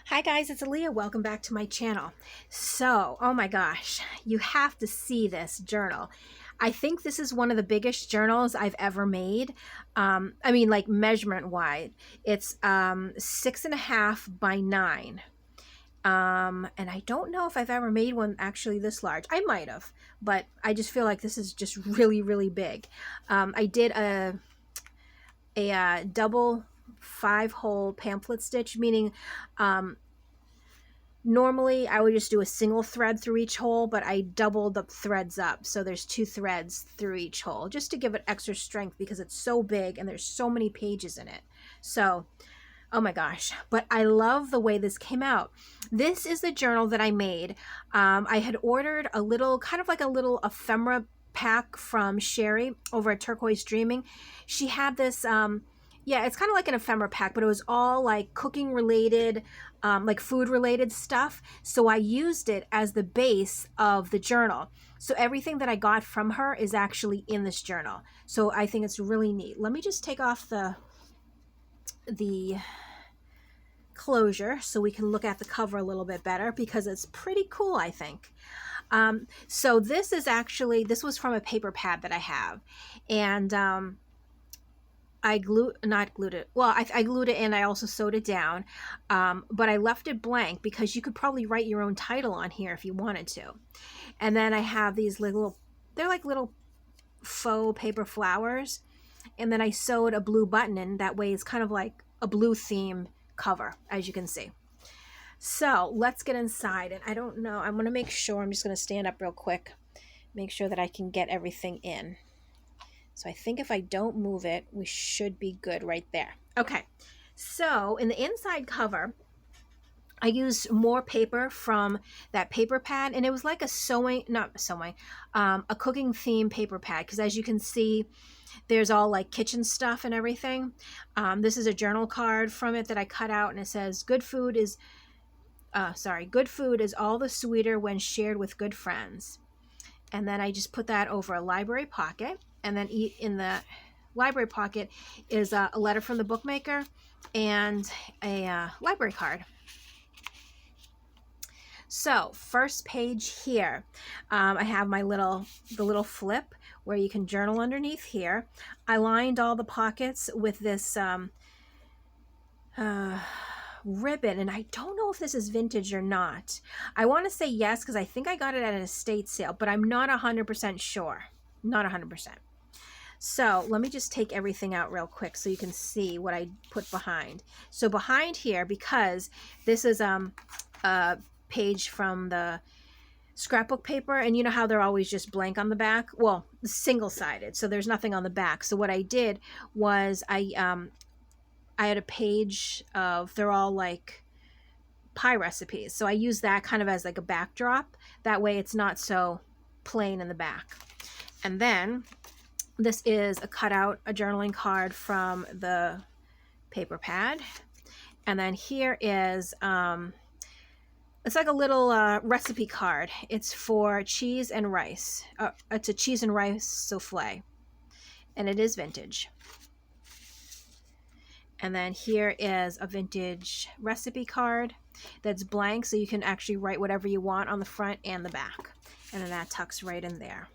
Hi guys, it's Alia. Welcome back to my channel. So, oh my gosh, you have to see this journal. I think this is one of the biggest journals I've ever made. I mean, like measurement wide. It's 6.5 by 9. And I don't know if I've ever made one actually this large. I might have, but I just feel like this is just really, really big. I did a double 5-hole pamphlet stitch, meaning normally I would just do a single thread through each hole, but I doubled the threads up. So there's 2 threads through each hole just to give it extra strength because it's so big and there's so many pages in it. So, oh my gosh, but I love the way this came out. This is the journal that I made. I had ordered a little, kind of like a little ephemera pack from Sherry over at Turquoise Dreaming. She had this, yeah, it's kind of like an ephemera pack, but it was all like cooking related, like food related stuff. So I used it as the base of the journal. So everything that I got from her is actually in this journal. So I think it's really neat. Let me just take off the closure so we can look at the cover a little bit better because it's pretty cool, I think. So this is actually, this was from a paper pad that I have, and I glued it in. I also sewed it down, but I left it blank because you could probably write your own title on here if you wanted to. And then I have these little, they're like little faux paper flowers, and then I sewed a blue button in. That way it's kind of like a blue theme cover, as you can see. So let's get inside, and I don't know, I'm going to make sure, I'm just going to stand up real quick, make sure that I can get everything in. So I think if I don't move it, we should be good right there. Okay, so in the inside cover, I used more paper from that paper pad, and it was like a a cooking theme paper pad, because as you can see, there's all like kitchen stuff and everything. This is a journal card from it that I cut out, and it says, good food is all the sweeter when shared with good friends. And then I just put that over a library pocket, and then in the library pocket is a letter from the bookmaker and a library card. So first page here, I have the little flip where you can journal underneath here. I lined all the pockets with this ribbon, and I don't know if this is vintage or not. I want to say yes because I think I got it at an estate sale, but I'm not 100% sure. Not 100%. So let me just take everything out real quick so you can see what I put behind. So behind here, because this is a page from the scrapbook paper, and you know how they're always just blank on the back? Well, single-sided, so there's nothing on the back. So what I did was I had a page of, they're all like pie recipes. So I use that kind of as like a backdrop. That way it's not so plain in the back. And then this is a journaling card from the paper pad. And then here is, it's like a little recipe card. It's for cheese and rice. It's a cheese and rice souffle. And it is vintage. And then here is a vintage recipe card that's blank, so you can actually write whatever you want on the front and the back. And then that tucks right in there.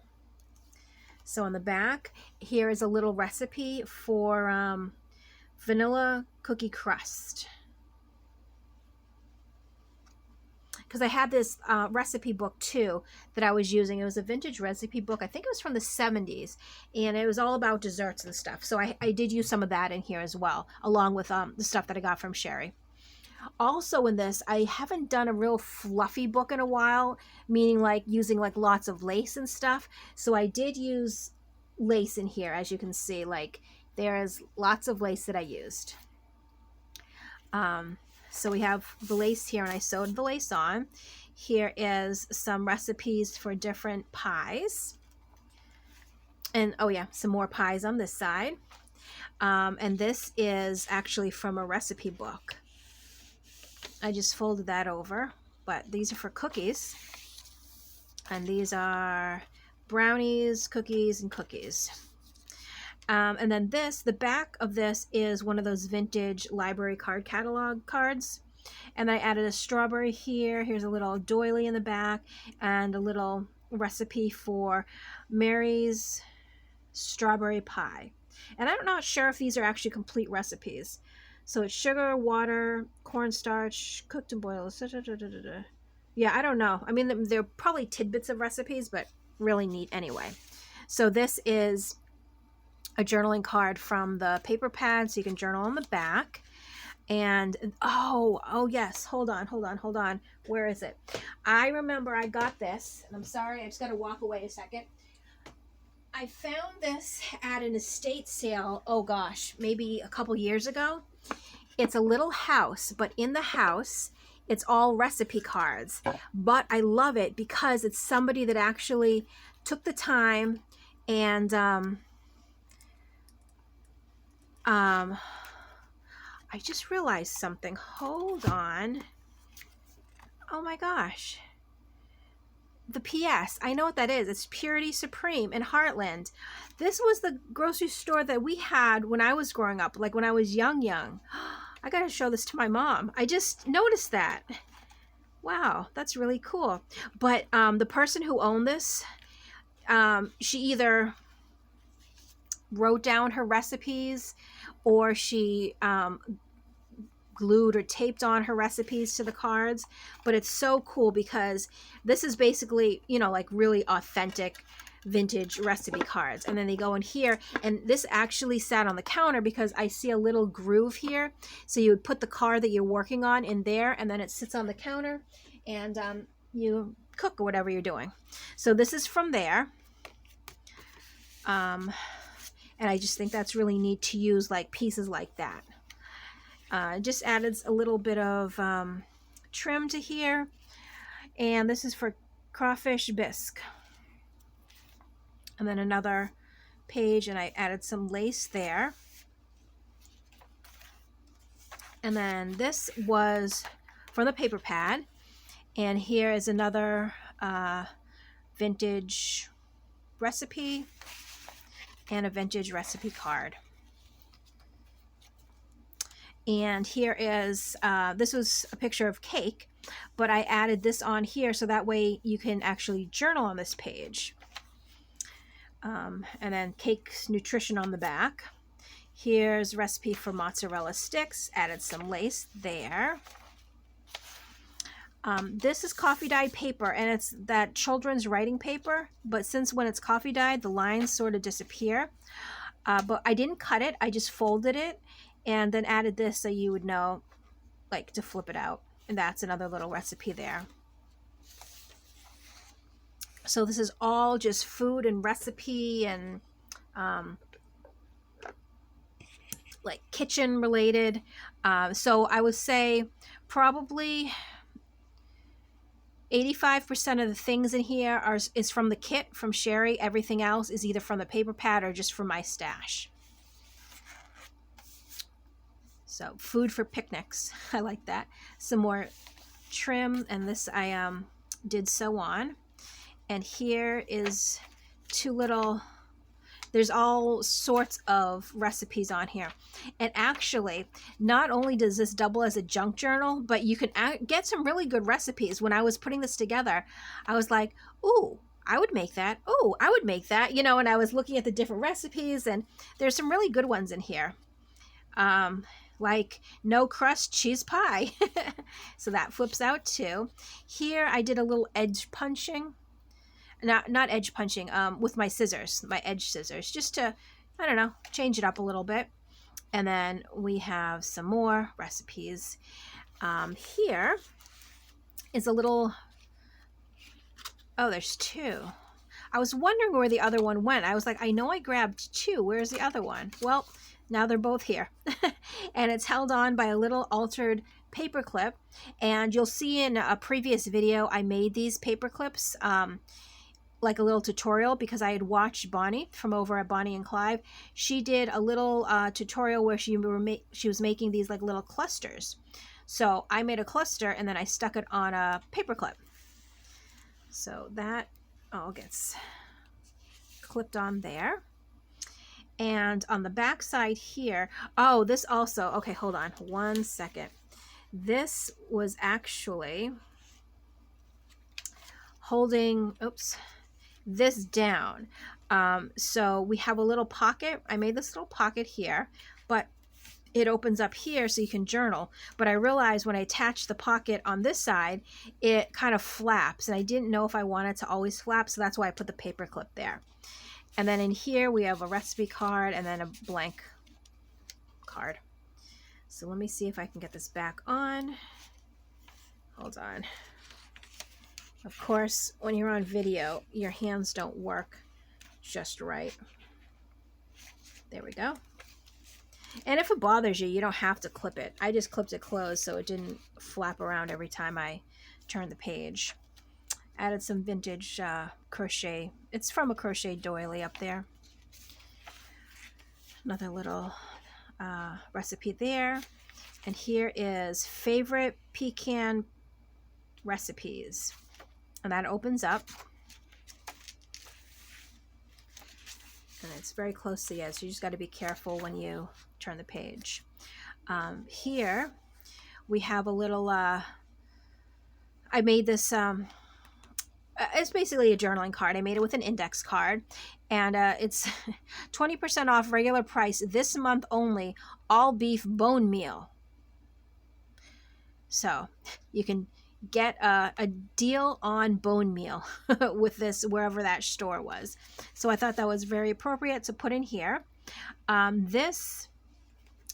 So on the back, here is a little recipe for vanilla cookie crust. Because I had this recipe book too that I was using. It was a vintage recipe book. I think it was from the 70s, and it was all about desserts and stuff. So I did use some of that in here as well, along with the stuff that I got from Sherry. Also in this, I haven't done a real fluffy book in a while, meaning like using like lots of lace and stuff. So I did use lace in here, as you can see. Like there is lots of lace that I used. So we have the lace here, and I sewed the lace on. Here is some recipes for different pies. And oh yeah, some more pies on this side. And this is actually from a recipe book. I just folded that over, but these are for cookies. And these are brownies, cookies, and cookies. And then the back of this is one of those vintage library card catalog cards. And I added a strawberry here. Here's a little doily in the back and a little recipe for Mary's strawberry pie. And I'm not sure if these are actually complete recipes. So it's sugar, water, cornstarch, cooked and boiled. Yeah, I don't know. I mean, they're probably tidbits of recipes, but really neat anyway. So this is a journaling card from the paper pad, so you can journal on the back. And oh yes, hold on. Where is it? I remember I got this, and I'm sorry, I just got to walk away a second. I found this at an estate sale, oh gosh, maybe a couple years ago. It's a little house, but in the house, it's all recipe cards. But I love it because it's somebody that actually took the time and I just realized something. Hold on. Oh my gosh. The PS. I know what that is. It's Purity Supreme in Heartland. This was the grocery store that we had when I was growing up, like when I was young. I gotta show this to my mom. I just noticed that. Wow, that's really cool. But the person who owned this, she either wrote down her recipes or she glued or taped on her recipes to the cards. But it's so cool because this is basically, you know, like really authentic vintage recipe cards. And then they go in here, and this actually sat on the counter because I see a little groove here. So you would put the card that you're working on in there, and then it sits on the counter, and you cook or whatever you're doing. So this is from there. And I just think that's really neat to use like pieces like that. Just added a little bit of trim to here. And this is for crawfish bisque. And then another page, and I added some lace there. And then this was from the paper pad. And here is another vintage recipe and a vintage recipe card. And here is, this was a picture of cake, but I added this on here so that way you can actually journal on this page. And then cake's nutrition on the back. Here's recipe for mozzarella sticks. Added some lace there. This is coffee dyed paper, and it's that children's writing paper, but since when it's coffee dyed, the lines sort of disappear. But I didn't cut it, I just folded it and then added this so you would know like to flip it out. And that's another little recipe there. So this is all just food and recipe and like kitchen related. So I would say probably 85% of the things in here is from the kit from Sherry. Everything else is either from the paper pad or just from my stash. So food for picnics. I like that. Some more trim, and this I did sew on. And here is two little, there's all sorts of recipes on here. And actually, not only does this double as a junk journal, but you can get some really good recipes. When I was putting this together, I was like, ooh, I would make that. Oh, I would make that. You know, and I was looking at the different recipes, and there's some really good ones in here. Like no crust cheese pie. So that flips out too. Here I did a little edge punching. Not edge punching, with my scissors, my edge scissors, just to, I don't know, change it up a little bit. And then we have some more recipes. Here is a little, oh, there's two. I was wondering where the other one went. I was like, I know I grabbed two. Where's the other one? Well, now they're both here. And it's held on by a little altered paper clip. And you'll see in a previous video, I made these paper clips, like a little tutorial, because I had watched Bonnie from over at Bonnie and Clive. She did a little tutorial where she was making these like little clusters. So I made a cluster and then I stuck it on a paper clip. So that all gets clipped on there. And on the back side here, oh, this also, okay, hold on one second. This was actually holding, oops, this down. So we have a little pocket. I made this little pocket here, but it opens up here so you can journal. But I realized when I attach the pocket on this side, it kind of flaps, and I didn't know if I wanted to always flap, so that's why I put the paper clip there. And then in here we have a recipe card and then a blank card. So let me see if I can get this back on. Hold on. Of course, when you're on video, your hands don't work just right. There we go. And if it bothers you, you don't have to clip it. I just clipped it closed so it didn't flap around every time I turned the page. Added some vintage crochet. It's from a crochet doily up there. Another little recipe there. And here is favorite pecan recipes. And that opens up. And it's very close to the edge, so you just got to be careful when you turn the page. Here we have a little, I made this, it's basically a journaling card. I made it with an index card, and it's 20% off regular price this month only, all beef bone meal. So you can get a deal on bone meal with this wherever that store was. So I thought that was very appropriate to put in here. This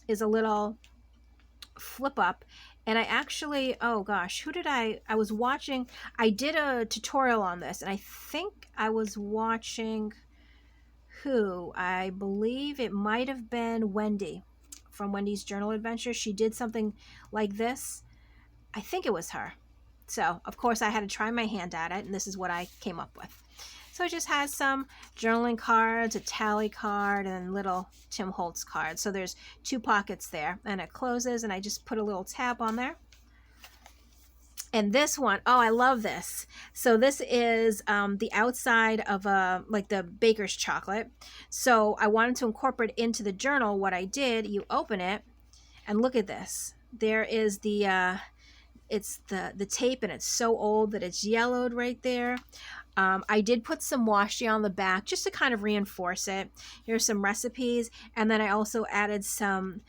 is a little flip up, and I actually, oh gosh, who did I was watching, I did a tutorial on this, and I think I was watching I believe it might have been Wendy from Wendy's Journal Adventure. She did something like this. I think it was her. So, of course, I had to try my hand at it, and this is what I came up with. So it just has some journaling cards, a tally card, and little Tim Holtz cards. So there's 2 pockets there, and it closes, and I just put a little tab on there. And this one, oh, I love this. So this is the outside of like the baker's chocolate. So I wanted to incorporate into the journal. What I did, you open it, and look at this. There is the... it's the tape, and it's so old that it's yellowed right there. I did put some washi on the back just to kind of reinforce it. Here's some recipes, and then I also added some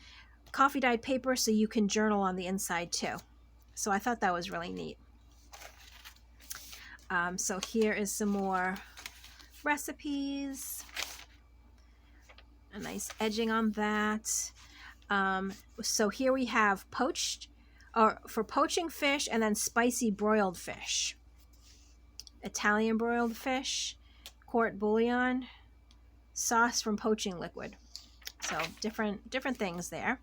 coffee dyed paper so you can journal on the inside too. So I thought that was really neat. So here is some more recipes. A nice edging on that. So here we have poached, or for poaching fish, and then spicy broiled fish, Italian broiled fish, court bouillon, sauce from poaching liquid. So different things there.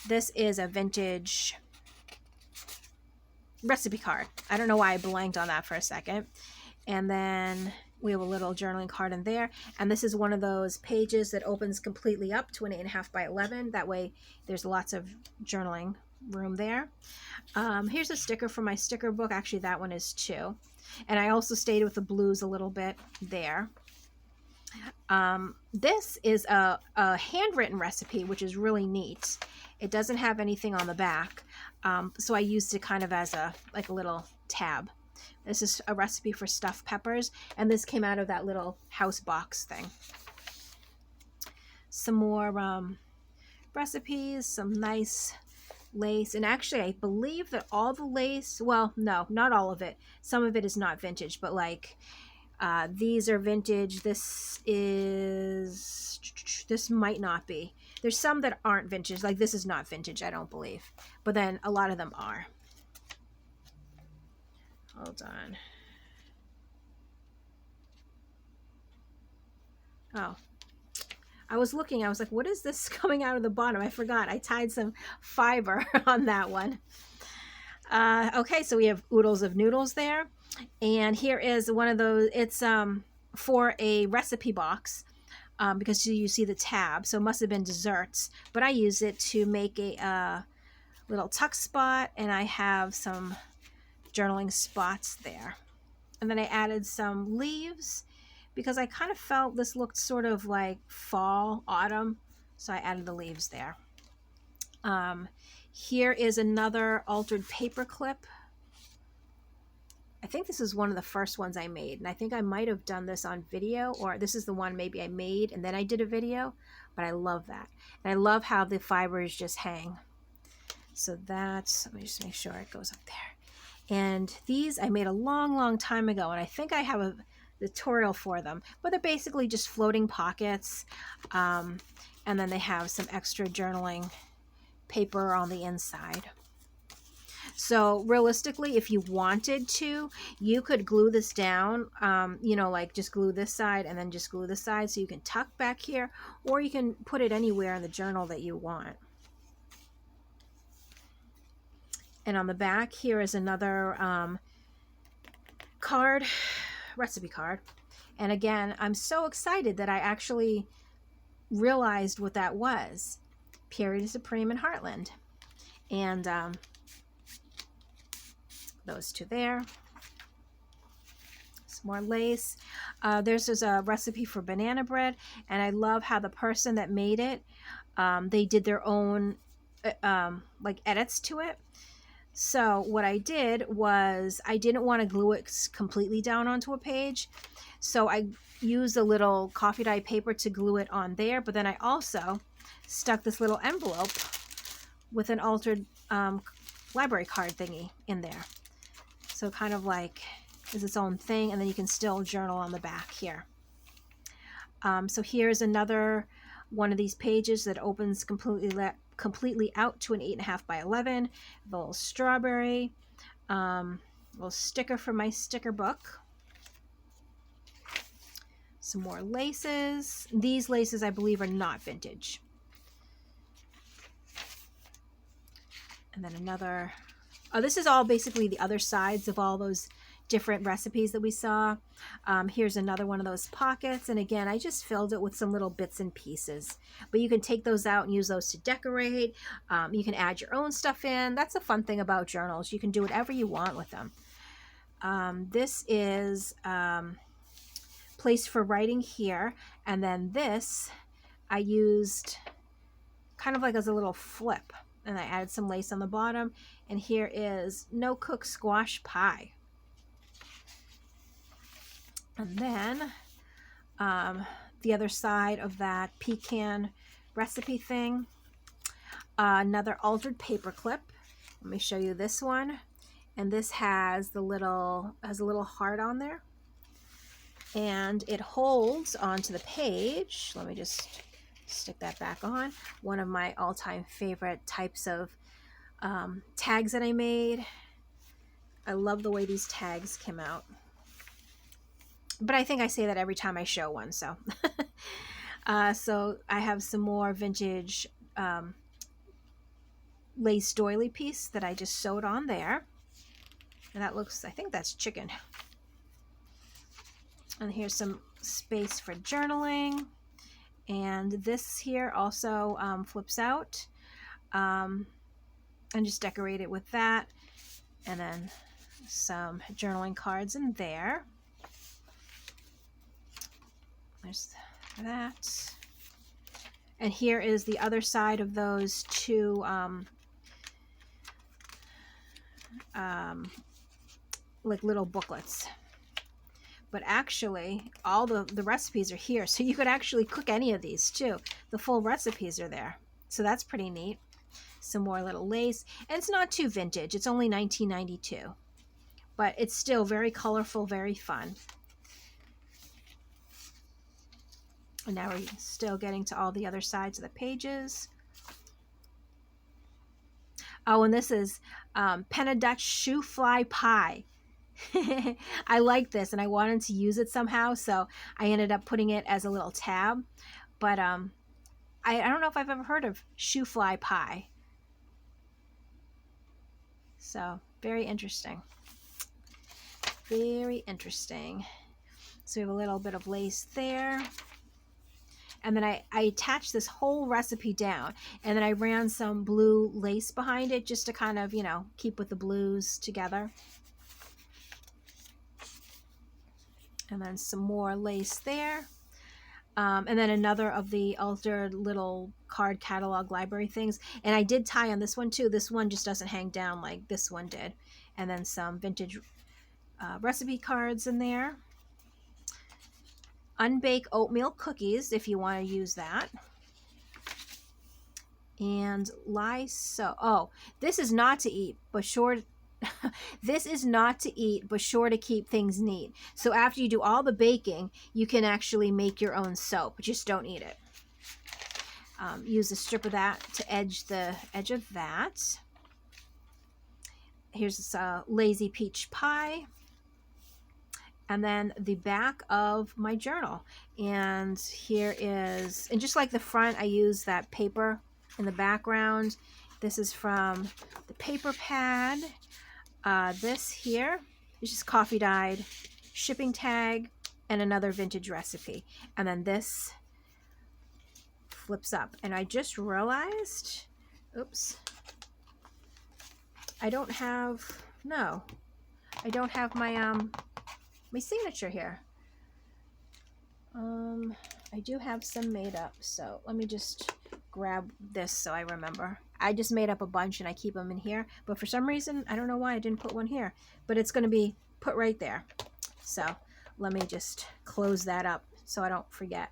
This is a vintage recipe card. I don't know why I blanked on that for a second. And then we have a little journaling card in there. And this is one of those pages that opens completely up to an 8.5 by 11. That way there's lots of journaling room there. Here's a sticker from my sticker book. Actually, that one is 2. And I also stayed with the blues a little bit there. This is a handwritten recipe, which is really neat. It doesn't have anything on the back. So I used it kind of as a little tab. This is a recipe for stuffed peppers, and this came out of that little house box thing. Some more recipes, some nice lace, and actually I believe that all the lace, well, no, not all of it. Some of it is not vintage, but like these are vintage. This might not be. There's some that aren't vintage, like this is not vintage, I don't believe, but then a lot of them are. Hold on. Oh, I was looking, I was like, what is this coming out of the bottom? I forgot, I tied some fiber on that one. Okay, so we have oodles of noodles there. And here is one of those, it's for a recipe box, because you see the tab, so it must have been desserts, but I use it to make a little tuck spot, and I have some journaling spots there. And then I added some leaves because I kind of felt this looked sort of like fall, autumn, so I added the leaves there. Here is another altered paper clip. I think this is one of the first ones I made, and I think I might have done this on video, or this is the one maybe I made and then I did a video, but I love that. And I love how the fibers just hang. So that's, let me just make sure it goes up there. And these I made a long time ago, and I think I have a tutorial for them, but they're basically just floating pockets. And then they have some extra journaling paper on the inside. So realistically, if you wanted to, you could glue this down, you know, like just glue this side and then just glue this side so you can tuck back here, or you can put it anywhere in the journal that you want. And on the back here is another card, recipe card. And again, I'm so excited that I actually realized what that was. Purity Supreme and Heartland. And those two there. Some more lace. There's a recipe for banana bread, and I love how the person that made it, they did their own like edits to it. So what I did was I didn't want to glue it completely down onto a page, so I used a little coffee dye paper to glue it on there, but then I also stuck this little envelope with an altered library card thingy in there. So kind of like is its own thing, and then you can still journal on the back here. So here's another one of these pages that opens completely out to an 8.5 by 11. A little strawberry, little sticker for my sticker book. Some more laces. These laces I believe are not vintage. And then another. Oh, this is all basically the other sides of all those different recipes that we saw. Here's another one of those pockets. And again, I just filled it with some little bits and pieces. But you can take those out and use those to decorate. You can add your own stuff in. That's the fun thing about journals. You can do whatever you want with them. This is place for writing here. And then this I used kind of like as a little flip. And I added some lace on the bottom. And here is no cook squash pie. And then the other side of that pecan recipe thing, another altered paper clip. Let me show you this one. And this has a little heart on there. And it holds onto the page. Let me just stick that back on. One of my all-time favorite types of tags that I made. I love the way these tags came out. But I think I say that every time I show one. So, so I have some more vintage lace doily piece that I just sewed on there. And that looks, I think that's chicken. And here's some space for journaling. And this here also flips out. And just decorate it with that. And then some journaling cards in there. There's that. And here is the other side of those two like little booklets. But actually, all the recipes are here. So you could actually cook any of these too. The full recipes are there. So that's pretty neat. Some more little lace. And it's not too vintage. It's only 1992. But it's still very colorful, very fun. And now we're still getting to all the other sides of the pages. Oh, and this is Penna Dutch Shoe Fly Pie. I like this, and I wanted to use it somehow, so I ended up putting it as a little tab. But I don't know if I've ever heard of shoe fly pie. So very interesting. Very interesting. So we have a little bit of lace there. And then I attached this whole recipe down, and then I ran some blue lace behind it just to kind of, you know, keep with the blues together. And then some more lace there. And then another of the altered little card catalog library things. And I did tie on this one too. This one just doesn't hang down like this one did. And then some vintage recipe cards in there. Unbaked oatmeal cookies if you want to use that. And oh, this is not to eat, but sure. This is not to eat, but sure to keep things neat. So after you do all the baking, you can actually make your own soap. Just don't eat it. Use a strip of that to edge the edge of that. Here's this lazy peach pie. And then the back of my journal. And here is, and just like the front, I use that paper in the background. This is from the paper pad. This here is just coffee dyed shipping tag and another vintage recipe. And then this flips up. And I just realized, oops, I don't have my my signature here. I do have some made up, so let me just grab this so I remember. I just made up a bunch and I keep them in here, but for some reason, I don't know why I didn't put one here, but it's going to be put right there. So let me just close that up so I don't forget.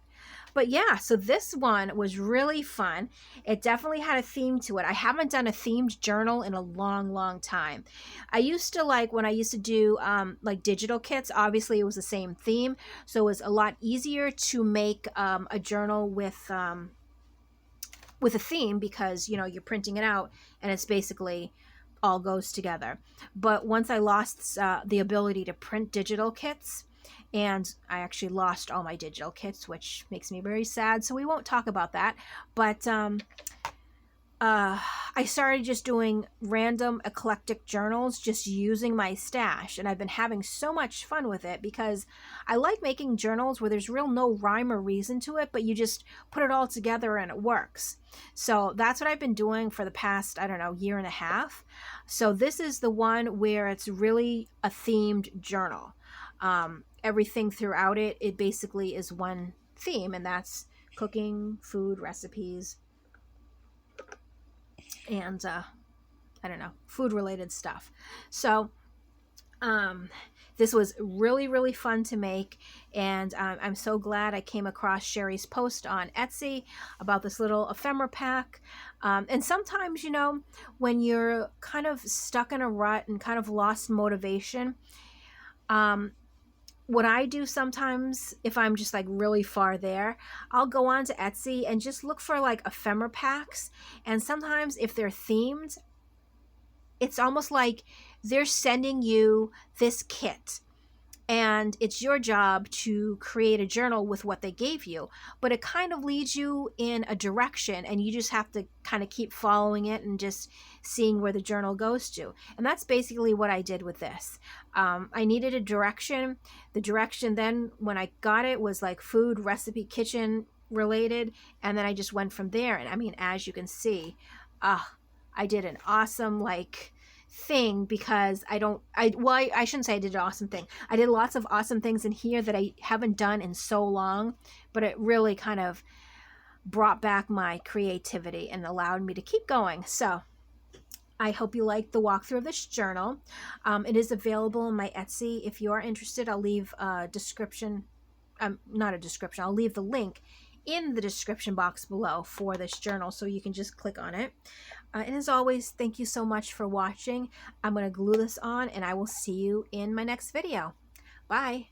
But yeah, so this one was really fun. It definitely had a theme to it. I haven't done a themed journal in a long time. I used to, like, when I used to do like digital kits, obviously it was the same theme. So it was a lot easier to make a journal with a theme because, you know, you're printing it out and it's basically all goes together. But once I lost the ability to print digital kits, and I actually lost all my digital kits, which makes me very sad, so we won't talk about that. But I started just doing random eclectic journals, just using my stash, and I've been having so much fun with it because I like making journals where there's no rhyme or reason to it, but you just put it all together and it works. So that's what I've been doing for the past, I don't know, year and a half. So this is the one where it's really a themed journal. Everything throughout it basically is one theme, and that's cooking, food, recipes, and I don't know, food related stuff. So this was really fun to make, and I'm so glad I came across Sherry's post on Etsy about this little ephemera pack. And sometimes, you know, when you're kind of stuck in a rut and kind of lost motivation, what I do sometimes, if I'm just like really far there, I'll go on to Etsy and just look for like ephemera packs. And sometimes if they're themed, it's almost like they're sending you this kit. And it's your job to create a journal with what they gave you. But it kind of leads you in a direction, and you just have to kind of keep following it and just seeing where the journal goes to. And that's basically what I did with this. I needed a direction. The direction then, when I got it, was like food, recipe, kitchen related. And then I just went from there. And I mean, as you can see, I did an awesome, like, thing because I shouldn't say I did an awesome thing. I did lots of awesome things in here that I haven't done in so long, but it really kind of brought back my creativity and allowed me to keep going. So I hope you liked the walkthrough of this journal. It is available on my Etsy. If you are interested, I'll leave a description, not a description, I'll leave the link in the description box below for this journal, so you can just click on it. And as always, thank you so much for watching. I'm going to glue this on, and I will see you in my next video. Bye.